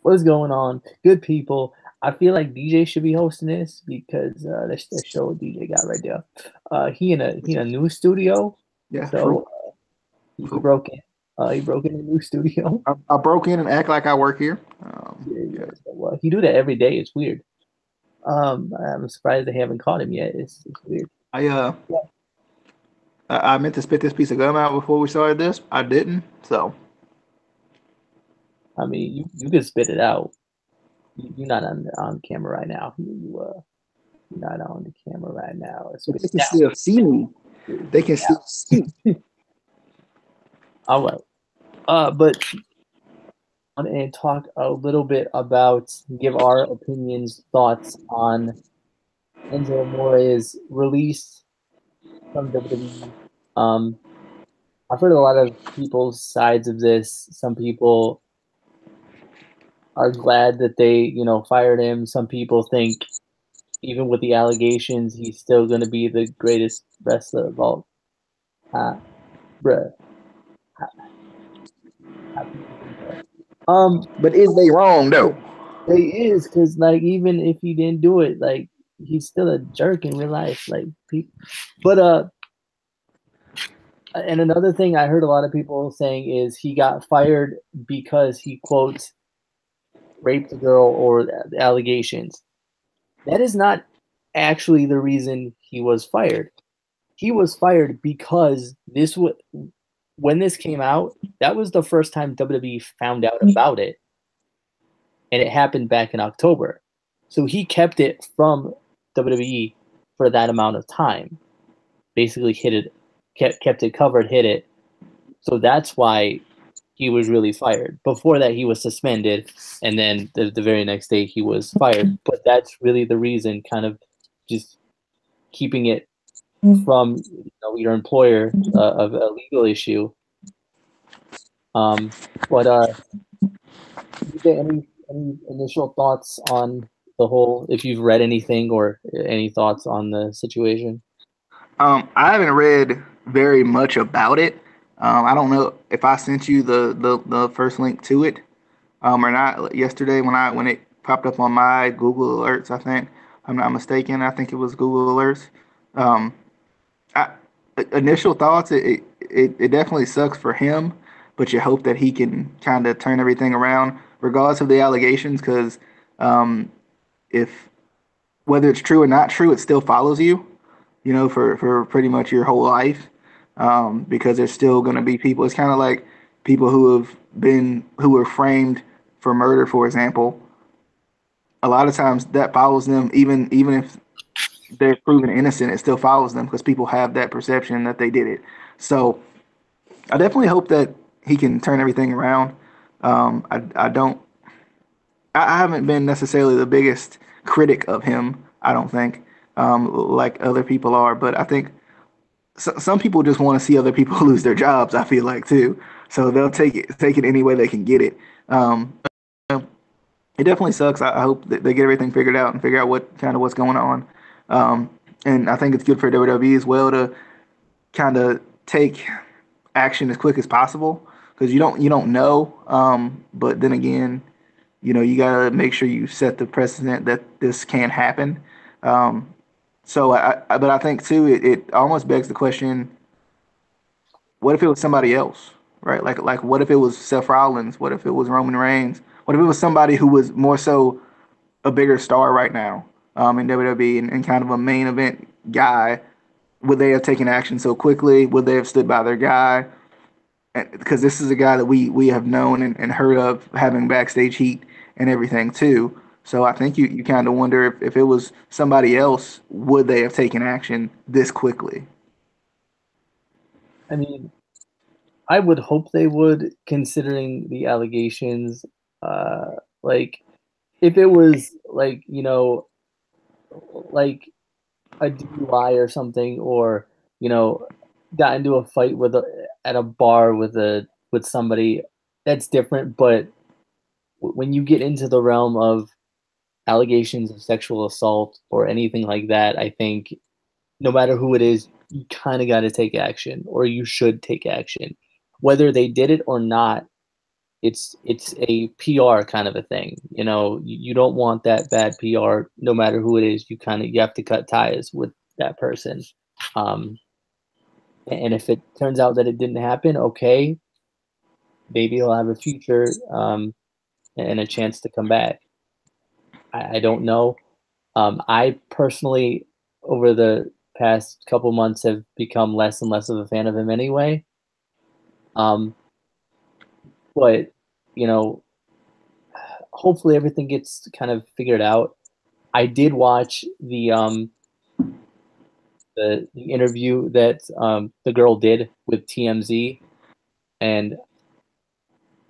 What's going on? Good people. I feel like DJ should be hosting this because this show DJ got right there. He in a new studio, Yeah, true. so he broke in. He broke in a new studio. I broke in and act like I work here. Yeah. So, he do that every day. It's weird. I'm surprised they haven't caught him yet. It's weird. I uh Yeah. I meant to spit this piece of gum out before we started this. I didn't. So I mean, you can spit it out. You're not on camera right now. You're not on the camera right now. but Spit they it can out. still see me. They can still see. All right. But and talk a little bit about, give our opinions, thoughts on Enzo Amore's release from WWE. I've heard a lot of people's sides of this. Some people are glad that they, fired him. Some people think even with the allegations, he's still going to be the greatest wrestler of all. Bruh. But is they wrong though? He is, because like even if he didn't do it, like he's still a jerk in real life. Like people, but and another thing I heard a lot of people saying is he got fired because he quote raped a girl or the allegations. That is not actually the reason he was fired. He was fired because this was when this came out. That was the first time WWE found out about it, and it happened back in October. So he kept it from WWE for that amount of time. Basically, hid it, kept it covered, hid it. So that's why he was really fired. Before that, he was suspended, and then the very next day he was fired. But that's really the reason, kind of just keeping it from your employer of a legal issue. But any initial thoughts on the whole? If you've read anything or any thoughts on the situation? I haven't read very much about it. I don't know if I sent you the first link to it or not yesterday when it popped up on my Google alerts. I think, if I'm not mistaken. I think it was Google alerts. Um, I, Initial thoughts, it definitely sucks for him, but you hope that he can kind of turn everything around, regardless of the allegations, because if whether it's true or not true, it still follows you, for pretty much your whole life, because there's still going to be people. It's kind of like people who were framed for murder, for example. A lot of times that follows them, even if they're proven innocent, it still follows them because people have that perception that they did it. So I definitely hope that he can turn everything around. I don't. I haven't been necessarily the biggest critic of him. I don't think, like other people are, but I think some people just want to see other people lose their jobs. I feel like too, so they'll take it any way they can get it. It definitely sucks. I hope that they get everything figured out and figure out what's going on. And I think it's good for WWE as well to kind of take action as quick as possible because you don't know. But then again, you gotta make sure you set the precedent that this can't happen. Um, but I think too, it almost begs the question: what if it was somebody else, right? Like what if it was Seth Rollins? What if it was Roman Reigns? What if it was somebody who was more so a bigger star right now in WWE and kind of a main event guy? Would they have taken action so quickly? Would they have stood by their guy? Because this is a guy that we have known and heard of having backstage heat and everything too. So I think you kind of wonder if it was somebody else, would they have taken action this quickly? I mean, I would hope they would, considering the allegations. Like if it was like like a DUI or something, or got into a fight at a bar with somebody, that's different. But when you get into the realm of allegations of sexual assault or anything like that, I think no matter who it is, you kind of got to take action, or you should take action. Whether they did it or not it's a PR kind of a thing. You don't want that bad PR, no matter who it is. You have to cut ties with that person. Um, and if it turns out that it didn't happen, okay, maybe he'll have a future, and a chance to come back. I don't know. I personally, over the past couple months, have become less and less of a fan of him anyway. Um, but you know, hopefully everything gets kind of figured out. I did watch the interview that the girl did with TMZ, and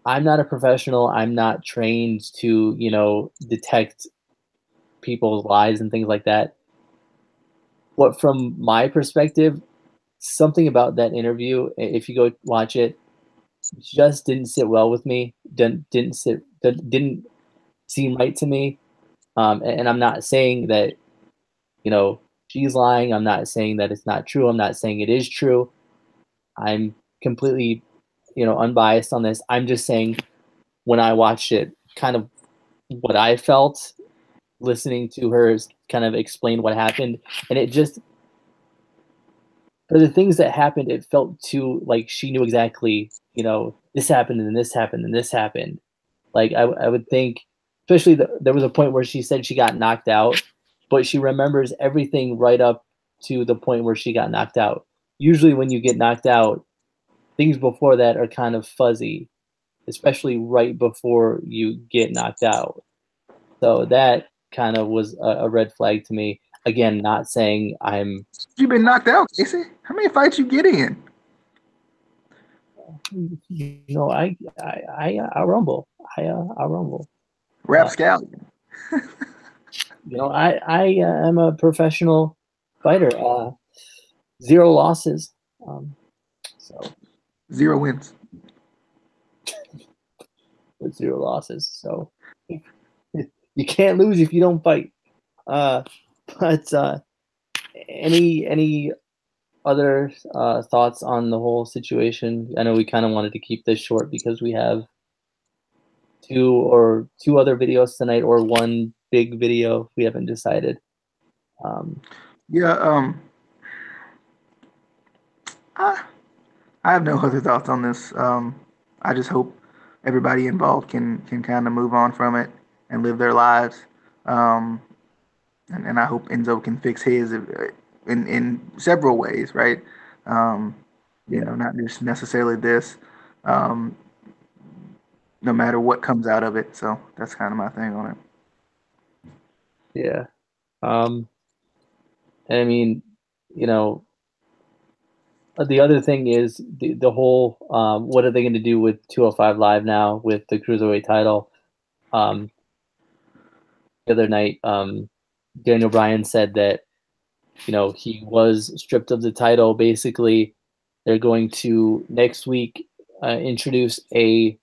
I'm not a professional. I'm not trained to detect people's lies and things like that. But from my perspective, something about that interview, if you go watch it, just didn't sit well with me. Didn't seem right to me. And I'm not saying that she's lying. I'm not saying that it's not true. I'm not saying it is true. I'm completely unbiased on this. I'm just saying when I watched it, kind of what I felt listening to her kind of explain what happened, and it just for the things that happened, it felt too like she knew exactly, this happened and this happened and this happened. Like I would think, especially there was a point where she said she got knocked out, but she remembers everything right up to the point where she got knocked out. Usually, when you get knocked out, things before that are kind of fuzzy, especially right before you get knocked out. So that kind of was a red flag to me. Again, not saying I'm, You've been knocked out, Casey. How many fights you get in? I rumble. I rumble. Uh, Rapscallion. I am a professional fighter. Zero losses. So 0 wins. with zero losses. So you can't lose if you don't fight. But any other thoughts on the whole situation? I know we kind of wanted to keep this short because we have two other videos tonight, or one big video. We haven't decided. Um, Yeah. I, I have no other thoughts on this. I just hope everybody involved can kind of move on from it and live their lives. Um, and I hope Enzo can fix his in several ways, right? Um, yeah, not just necessarily this. Um, no matter what comes out of it. So that's kind of my thing on it. yeah. Um, and I mean, you know, the other thing is the whole what are they going to do with 205 Live now with the cruiserweight title? Um, the other night, Daniel Bryan said that he was stripped of the title. Basically, they're going to next week introduce a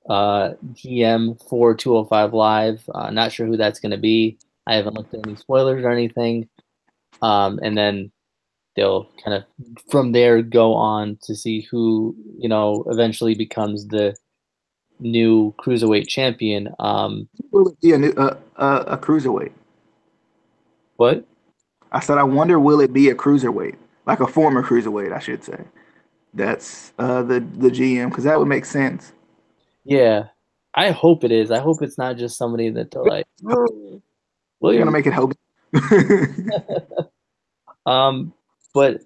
GM for 205 Live. Not sure who that's going to be. I haven't looked at any spoilers or anything. And then they'll kind of from there go on to see who eventually becomes the new cruiserweight champion. Will it be a cruiserweight? What? I said I wonder will it be a cruiserweight, like a former cruiserweight, I should say. That's the GM because that would make sense. Yeah, I hope it is. I hope it's not just somebody that they're like, "Oh, They're gonna William." make it Hogan. Um, but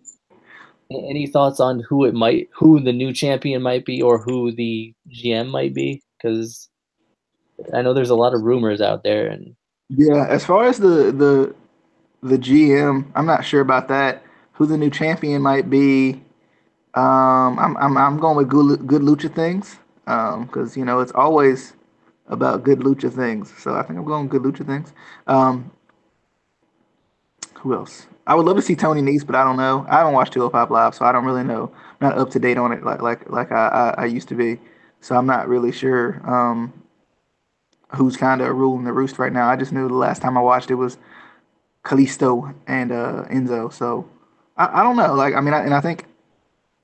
any thoughts on who the new champion might be, or who the GM might be? Because I know there's a lot of rumors out there, and Yeah, as far as the GM, I'm not sure about that. Who the new champion might be? I'm going with good lucha things. Because it's always about good lucha things. So I think I'm going with good lucha things. Um, who else? I would love to see Tony Nese, but I don't know. I haven't watched 205 Live, so I don't really know. I'm not up to date on it like I used to be. So I'm not really sure who's kind of ruling the roost right now. I just knew the last time I watched it was Kalisto and Enzo. So I don't know. Like I mean, I think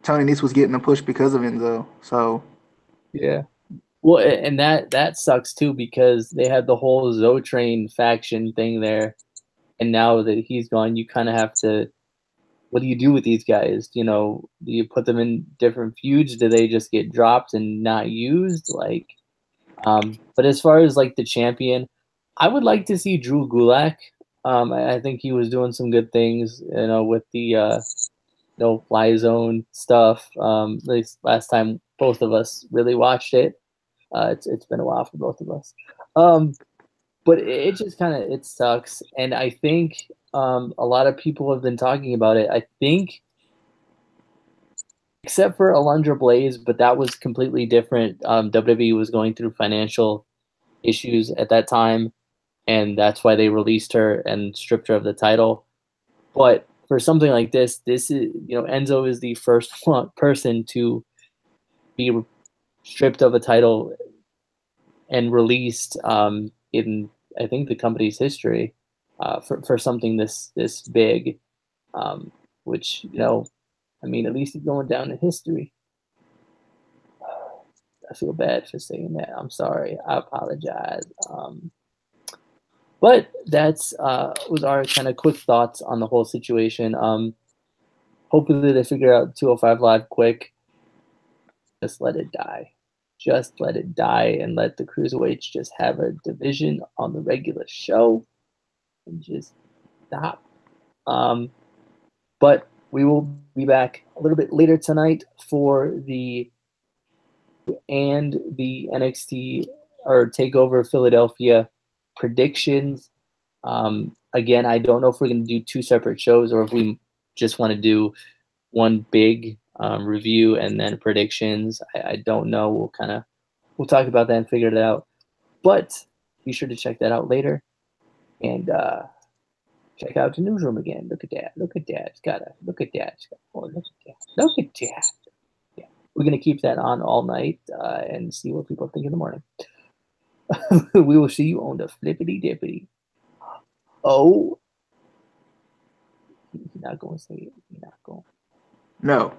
Tony Nese was getting a push because of Enzo. So yeah. Well, and that sucks too because they had the whole Zotrain faction thing there, and now that he's gone, you kind of have to. What do you do with these guys? You know, do you put them in different feuds? Do they just get dropped and not used? Like, but as far as like the champion, I would like to see Drew Gulak. I think he was doing some good things, you know, with the fly zone stuff. At least last time both of us really watched it. It's been a while for both of us. But it just kind of it sucks, and I think a lot of people have been talking about it. I think, except for Alundra Blaze, but that was completely different. WWE was going through financial issues at that time, and that's why they released her and stripped her of the title. But for something like this is Enzo is the first person to be stripped of a title and released in I think the company's history for something this big, which I mean, at least he's going down in history. I feel bad for saying that. I'm sorry. I apologize. But that's was our kind of quick thoughts on the whole situation. Hopefully they figure out 205 Live quick. Just let it die. Just let it die and let the cruiserweights just have a division on the regular show and just stop. But we will be back a little bit later tonight for the NXT or Takeover Philadelphia predictions. Again, I don't know if we're going to do two separate shows or if we just want to do one big review and then predictions. I don't know. We'll talk about that and figure it out. But be sure to check that out later and check out the newsroom again. Look at that. Look at that. Look at that. Look at that. Look at that. Yeah, we're gonna keep that on all night and see what people think in the morning. We will see you on the flippity dippity. Oh, you're not going to say it. You're not going. No.